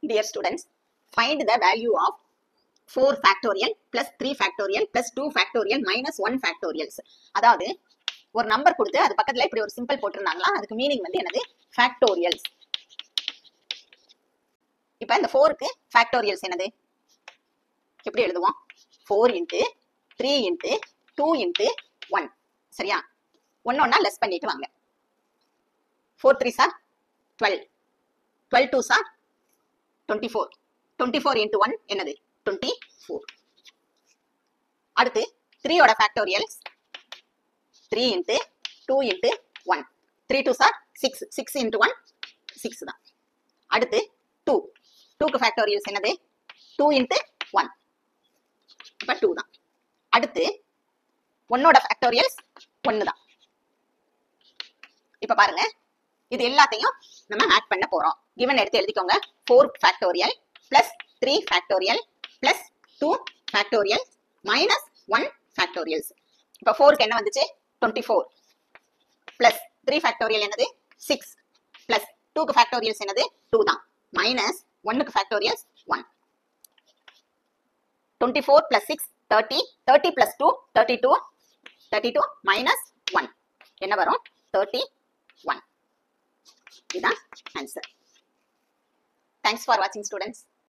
Dear students, find the value of 4 factorial plus 3 factorial plus 2 factorial minus 1 factorials. அதாவது ஒரு number கொடுத்து அது பக்கத்துல இப்படி ஒரு சிம்பிள் போட்டிருந்தாங்களா, அதுக்கு மீனிங் வந்து என்னது? factorials. இப்போ இந்த 4க்கு factorials என்னது? எப்படி எழுதுவோம்? 4 into 3 into 2 into 1. சரியா? ஒன்னொன்னா லெஸ் பண்ணிட்டு வாங்க. 4 3s are 12. 12 2s are 24. 24 into 1 என்னது? 24. அடுத்து 3 ஓட factorials 3 into 2 into 1. 3 2s are 6. 6 into 1 6 தான். அடுத்து 2. 2க்கு factorials என்னது? 2 into 1. அப்ப 2 தான். அடுத்து 1ஓட factorials 1 தான். இப்ப பாருங்க, இது எல்லாத்தையும் நம்ம ஆட் பண்ண போறோம். given எடுத்து எழுதிக்கோங்க. 4 factorial plus 3 factorial plus 2 factorial minus 1 factorials. இப்ப 4க்கு என்ன வந்துச்சு? 24 plus 3 factorial என்னது? 6 plus 2க்கு factorials என்னது? 2 தான். minus 1க்கு factorials 1. 24 plus 6 30. 30 plus 2 32. 32 minus 1 என்ன வரும்? 31. இதுதான் answer. Thanks for watching, students.